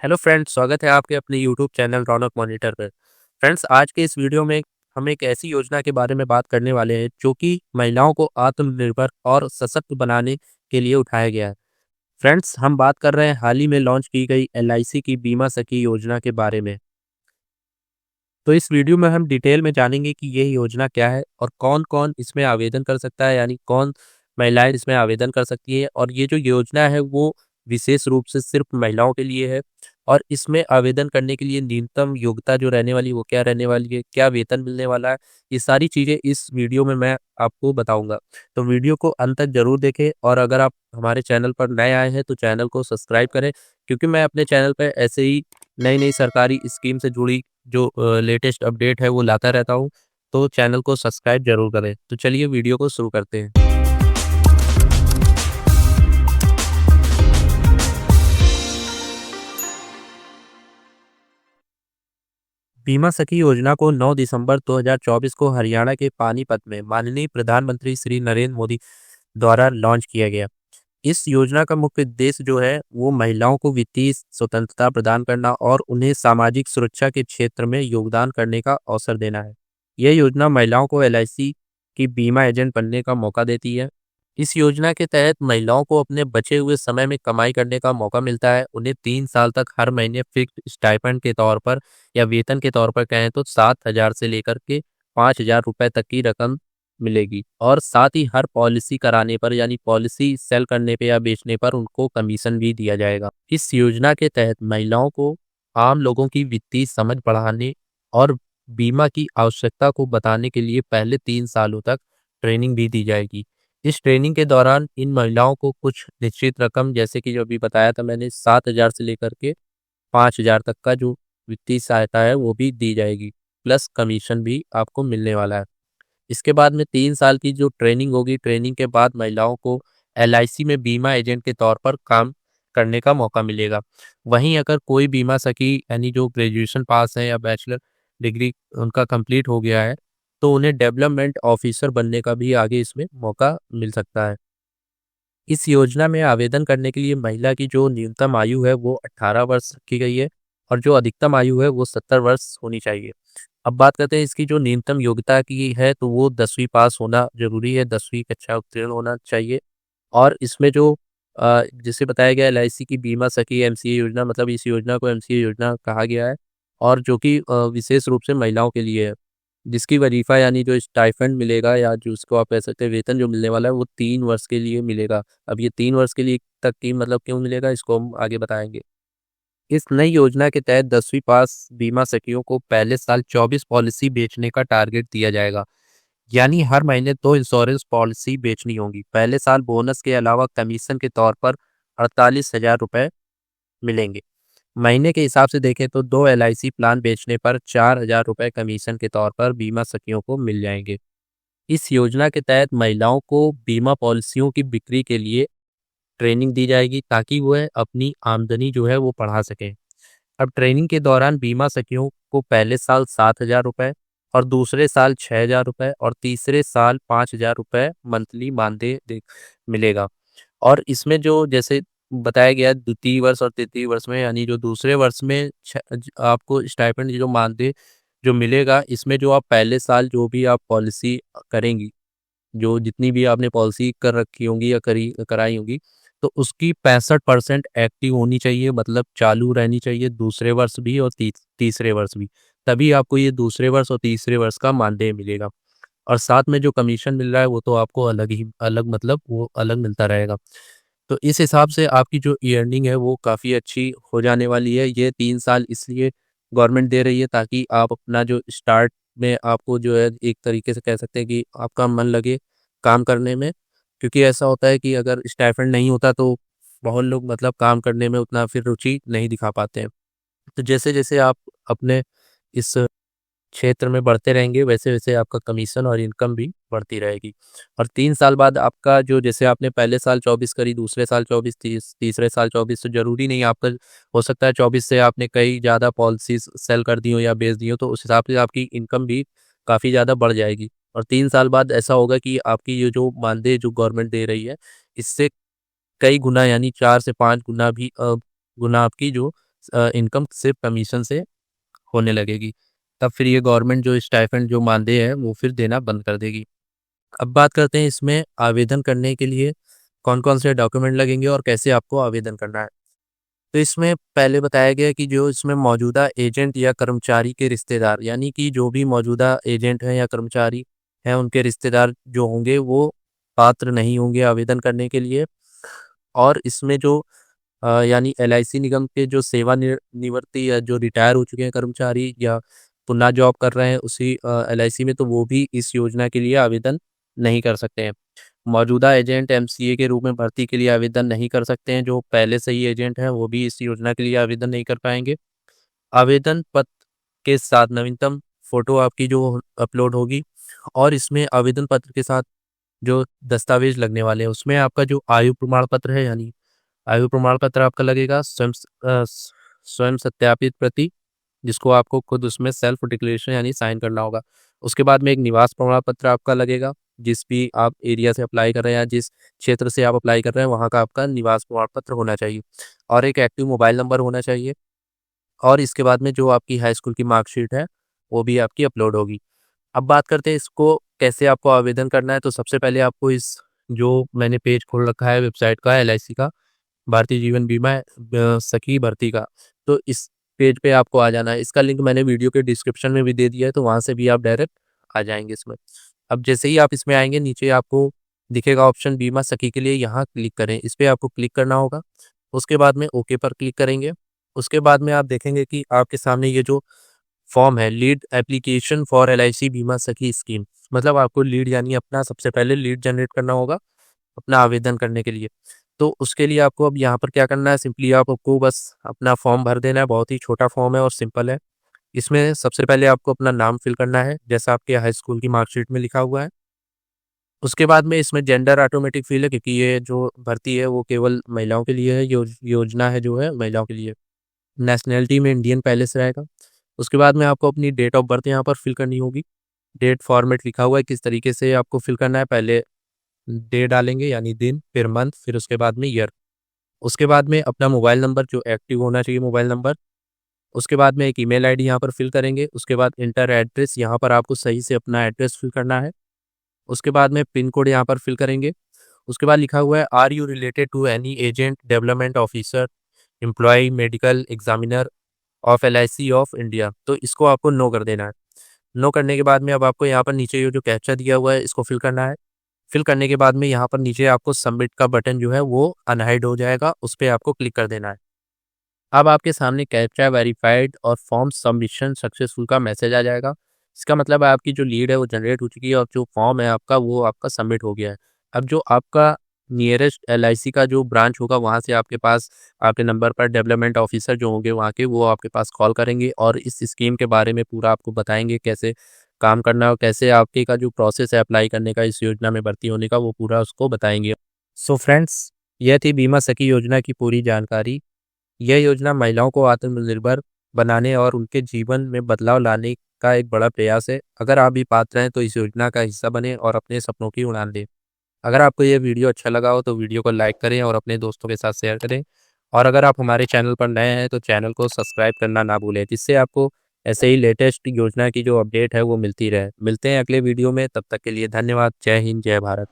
Hello friends, स्वागत है आपके अपने यूट्यूब चैनल रौनक मॉनिटर पर। फ्रेंड्स, आज के इस वीडियो में हम एक ऐसी योजना के बारे में बात करने वाले हैं जो कि महिलाओं को आत्मनिर्भर और सशक्त बनाने के लिए उठाया गया है। फ्रेंड्स, हम बात कर रहे हैं हाल ही में लॉन्च की गई एलआईसी की बीमा सखी योजना के बारे में। तो इस वीडियो में हम डिटेल में जानेंगे कि ये योजना क्या है और कौन-कौन इसमें आवेदन कर सकता है, यानी कौन महिलाएं इसमें आवेदन कर सकती है। और ये जो योजना है वो विशेष रूप से सिर्फ महिलाओं के लिए है। और इसमें आवेदन करने के लिए न्यूनतम योग्यता जो रहने वाली है वो क्या रहने वाली है, क्या वेतन मिलने वाला है, ये सारी चीज़ें इस वीडियो में मैं आपको बताऊंगा। तो वीडियो को अंत तक जरूर देखें, और अगर आप हमारे चैनल पर नए आए हैं तो चैनल को सब्सक्राइब करें, क्योंकि मैं अपने चैनल पर ऐसे ही नई नई सरकारी स्कीम से जुड़ी जो लेटेस्ट अपडेट है वो लाता रहता हूँ। तो चैनल को सब्सक्राइब जरूर करें। तो चलिए वीडियो को शुरू करते हैं। बीमा सखी योजना को 9 दिसंबर 2024 को हरियाणा के पानीपत में माननीय प्रधानमंत्री श्री नरेंद्र मोदी द्वारा लॉन्च किया गया। इस योजना का मुख्य उद्देश्य जो है वो महिलाओं को वित्तीय स्वतंत्रता प्रदान करना और उन्हें सामाजिक सुरक्षा के क्षेत्र में योगदान करने का अवसर देना है। यह योजना महिलाओं को एलआईसी की बीमा एजेंट बनने का मौका देती है। इस योजना के तहत महिलाओं को अपने बचे हुए समय में कमाई करने का मौका मिलता है। उन्हें 3 साल तक हर महीने फिक्स्ड स्टाइपेंड के तौर पर या वेतन के तौर पर कहें तो 7,000 से लेकर के 5,000 रुपए तक की रकम मिलेगी। और साथ ही हर पॉलिसी कराने पर, यानी पॉलिसी सेल करने पे या बेचने पर उनको कमीशन भी दिया जाएगा। इस योजना के तहत महिलाओं को आम लोगों की वित्तीय समझ बढ़ाने और बीमा की आवश्यकता को बताने के लिए पहले 3 सालों तक ट्रेनिंग भी दी जाएगी। इस ट्रेनिंग के दौरान इन महिलाओं को कुछ निश्चित रकम, जैसे कि जो अभी बताया था मैंने, 7,000 से लेकर के 5,000 तक का जो वित्तीय सहायता है वो भी दी जाएगी, प्लस कमीशन भी आपको मिलने वाला है। इसके बाद में 3 साल की जो ट्रेनिंग होगी, ट्रेनिंग के बाद महिलाओं को एलआईसी में बीमा एजेंट के तौर पर काम करने का मौका मिलेगा। वहीं अगर कोई बीमा सखी यानी जो ग्रेजुएशन पास है या बैचलर डिग्री उनका कंप्लीट हो गया है, तो उन्हें डेवलपमेंट ऑफिसर बनने का भी आगे इसमें मौका मिल सकता है। इस योजना में आवेदन करने के लिए महिला की जो न्यूनतम आयु है वो 18 वर्ष रखी गई है, और जो अधिकतम आयु है वो 70 वर्ष होनी चाहिए। अब बात करते हैं इसकी जो न्यूनतम योग्यता की है, तो वो 10वीं पास होना जरूरी है, 10वीं कक्षा उत्तीर्ण होना चाहिए। और इसमें जो जिसे बताया गया एलआईसी की बीमा सखी एमसीए योजना, मतलब इस योजना को एमसीए योजना कहा गया है, और जो कि विशेष रूप से महिलाओं के लिए है, जिसकी वजीफा यानी जो स्टाइफंड मिलेगा या जो उसको आप कह सकते हैं वेतन जो मिलने वाला है वो 3 वर्ष के लिए मिलेगा। अब ये 3 वर्ष के लिए तक की मतलब क्यों मिलेगा, इसको हम आगे बताएंगे। इस नई योजना के तहत 10वीं पास बीमा सखियों को पहले साल 24 पॉलिसी बेचने का टारगेट दिया जाएगा, यानी हर महीने 2 इंश्योरेंस पॉलिसी बेचनी होगी। पहले साल बोनस के अलावा कमीशन के तौर पर 48,000 रुपए मिलेंगे। महीने के हिसाब से देखें तो 2 एलआईसी प्लान बेचने पर 4,000 रुपए कमीशन के तौर पर बीमा सखियों को मिल जाएंगे। इस योजना के तहत महिलाओं को बीमा पॉलिसियों की बिक्री के लिए ट्रेनिंग दी जाएगी, ताकि वह अपनी आमदनी जो है वो बढ़ा सकें। अब ट्रेनिंग के दौरान बीमा सखियों को पहले साल 7,000 रुपए और दूसरे साल 6,000 रुपए और तीसरे साल 5,000 रुपए मंथली मानदेय मिलेगा। और इसमें जो जैसे बताया गया द्वितीय वर्ष और तृतीय वर्ष में, यानी जो दूसरे वर्ष में आपको स्टाइपेंड जो मानदेय जो मिलेगा, इसमें जो आप पहले साल जो भी आप पॉलिसी करेंगी, जो जितनी भी आपने पॉलिसी कर रखी होंगी या कराई होंगी, तो उसकी 65% एक्टिव होनी चाहिए, मतलब चालू रहनी चाहिए, दूसरे वर्ष भी और तीसरे वर्ष भी। तभी आपको ये दूसरे वर्ष और तीसरे वर्ष का मानदेय मिलेगा। और साथ में जो कमीशन मिल रहा है वो तो आपको अलग मतलब वो अलग मिलता रहेगा। तो इस हिसाब से आपकी जो अर्निंग है वो काफ़ी अच्छी हो जाने वाली है। ये 3 साल इसलिए गवर्नमेंट दे रही है ताकि आप अपना जो स्टार्ट में आपको जो है एक तरीके से कह सकते हैं कि आपका मन लगे काम करने में। क्योंकि ऐसा होता है कि अगर स्टाइपेंड नहीं होता तो बहुत लोग मतलब काम करने में उतना फिर रुचि नहीं दिखा पाते हैं। तो जैसे जैसे आप अपने इस क्षेत्र में बढ़ते रहेंगे, वैसे वैसे आपका कमीशन और इनकम भी बढ़ती रहेगी। और 3 साल बाद आपका जो, जैसे आपने पहले साल 24 करी, दूसरे साल 24, तीसरे साल 24, तो जरूरी नहीं आपका, हो सकता है 24 से आपने कई ज़्यादा पॉलिसीज सेल कर दी हो या बेच दी हो, तो उस हिसाब से आपकी इनकम भी काफ़ी ज़्यादा बढ़ जाएगी। और 3 साल बाद ऐसा होगा कि आपकी ये जो मानदेय जो गवर्नमेंट दे रही है, इससे कई गुना यानी 4 से 5 गुना भी गुना आपकी जो इनकम सिर्फ कमीशन से होने लगेगी। तब फिर ये गवर्नमेंट जो स्टाइपेंड जो मानदेय है वो फिर देना बंद कर देगी। अब बात करते हैं इसमें आवेदन करने के लिए कौन कौन से डॉक्यूमेंट लगेंगे और कैसे आपको आवेदन करना है। तो इसमें पहले बताया गया कि जो इसमें मौजूदा एजेंट या कर्मचारी के रिश्तेदार, यानी कि जो भी मौजूदा एजेंट हैं या कर्मचारी हैं उनके रिश्तेदार जो होंगे वो पात्र नहीं होंगे आवेदन करने के लिए। और इसमें जो यानी एलआईसी निगम के जो निवृत्ति या जो रिटायर हो चुके हैं कर्मचारी या पुनः जॉब कर रहे हैं उसी एलआईसी में, तो वो भी इस योजना के लिए आवेदन नहीं कर सकते हैं। मौजूदा एजेंट एमसीए के रूप में भर्ती के लिए आवेदन नहीं कर सकते हैं। जो पहले से ही एजेंट हैं वो भी इस योजना के लिए आवेदन नहीं कर पाएंगे। आवेदन पत्र के साथ नवीनतम फोटो आपकी जो अपलोड होगी, और इसमें आवेदन पत्र के साथ जो दस्तावेज लगने वाले हैं उसमें आपका जो आयु प्रमाण पत्र है, यानी आयु प्रमाण पत्र आपका लगेगा, स्वयं सत्यापित प्रति, जिसको आपको खुद उसमें सेल्फ डिक्लेरेशन यानी साइन करना होगा। उसके बाद में एक निवास प्रमाण पत्र आपका लगेगा, जिस भी आप एरिया से अप्लाई कर रहे हैं, जिस क्षेत्र से आप अप्लाई कर रहे हैं वहाँ का आपका निवास प्रमाण पत्र होना चाहिए, और एक एक्टिव मोबाइल नंबर होना चाहिए। और इसके बाद में जो आपकी हाई स्कूल की मार्कशीट है वो भी आपकी अपलोड होगी। अब बात करते हैं इसको कैसे आपको आवेदन करना है। तो सबसे पहले आपको इस जो मैंने पेज खोल रखा है वेबसाइट का, एलआईसी का, भारतीय जीवन बीमा सखी भर्ती का, तो इस पेज पे आपको आ जाना है। इसका लिंक मैंने वीडियो के डिस्क्रिप्शन में भी दे दिया है, तो वहाँ से भी आप डायरेक्ट आ जाएंगे इसमें। अब जैसे ही आप इसमें आएंगे नीचे आपको दिखेगा ऑप्शन बीमा सखी के लिए, यहाँ क्लिक करें, इस पर आपको क्लिक करना होगा। उसके बाद में ओके पर क्लिक करेंगे। उसके बाद में आप देखेंगे कि आपके सामने ये जो फॉर्म है, लीड एप्लीकेशन फॉर एलआईसी बीमा सखी स्कीम, मतलब आपको लीड यानी अपना सबसे पहले लीड जनरेट करना होगा अपना आवेदन करने के लिए। तो उसके लिए आपको अब यहाँ पर क्या करना है, सिंपली आपको बस अपना फॉर्म भर देना है। बहुत ही छोटा फॉर्म है और सिंपल है। इसमें सबसे पहले आपको अपना नाम फिल करना है जैसा आपके हाई स्कूल की मार्कशीट में लिखा हुआ है। उसके बाद में इसमें जेंडर ऑटोमेटिक फिल है, क्योंकि ये जो भर्ती है वो केवल महिलाओं के लिए है, योजना है जो है महिलाओं के लिए। नेशनैलिटी में इंडियन पहले से रहेगा। उसके बाद में आपको अपनी डेट ऑफ बर्थ यहाँ पर फिल करनी होगी। डेट फॉर्मेट लिखा हुआ है किस तरीके से आपको फिल करना है। पहले डे डालेंगे यानी दिन, फिर मंथ, फिर उसके बाद में ईयर। उसके बाद में अपना मोबाइल नंबर जो एक्टिव होना चाहिए मोबाइल नंबर। उसके बाद में एक ईमेल आईडी यहाँ पर फिल करेंगे। उसके बाद इंटर एड्रेस, यहाँ पर आपको सही से अपना एड्रेस फिल करना है। उसके बाद में पिन कोड यहाँ पर फिल करेंगे। उसके बाद लिखा हुआ है are you related to any agent, development officer, employee, medical examiner of LIC of India, तो इसको आपको नो कर देना है। नो करने के बाद में अब आपको यहाँ पर नीचे ये जो कैप्चा दिया हुआ है इसको फिल करना है। फिल करने के बाद में यहाँ पर नीचे आपको सबमिट का बटन जो है वो अनहाइड हो जाएगा, उस पर आपको क्लिक कर देना है। अब आपके सामने कैप्चा वेरीफाइड और फॉर्म सबमिशन सक्सेसफुल का मैसेज आ जाएगा। इसका मतलब है आपकी जो लीड है वो जनरेट हो चुकी है और जो फॉर्म है आपका वो आपका सबमिट हो गया है। अब जो आपका नियरेस्ट एलआईसी का जो ब्रांच होगा वहाँ से आपके पास आपके नंबर पर डेवलपमेंट ऑफिसर जो होंगे वहाँ के, वो आपके पास कॉल करेंगे और इस स्कीम के बारे में पूरा आपको बताएंगे कैसे काम करना है और कैसे आपके का जो प्रोसेस है अप्लाई करने का, इस योजना में भर्ती होने का, वो पूरा उसको बताएंगे। सो फ्रेंड्स, यह थी बीमा सखी योजना की पूरी जानकारी। यह योजना महिलाओं को आत्मनिर्भर बनाने और उनके जीवन में बदलाव लाने का एक बड़ा प्रयास है। अगर आप भी पात्र हैं तो इस योजना का हिस्सा बने और अपने सपनों की उड़ान दें। अगर आपको ये वीडियो अच्छा लगा हो तो वीडियो को लाइक करें और अपने दोस्तों के साथ शेयर करें। और अगर आप हमारे चैनल पर नए हैं तो चैनल को सब्सक्राइब करना ना भूलें, जिससे आपको ऐसे ही लेटेस्ट योजना की जो अपडेट है वो मिलती रहे। मिलते हैं अगले वीडियो में, तब तक के लिए धन्यवाद। जय हिंद, जय भारत।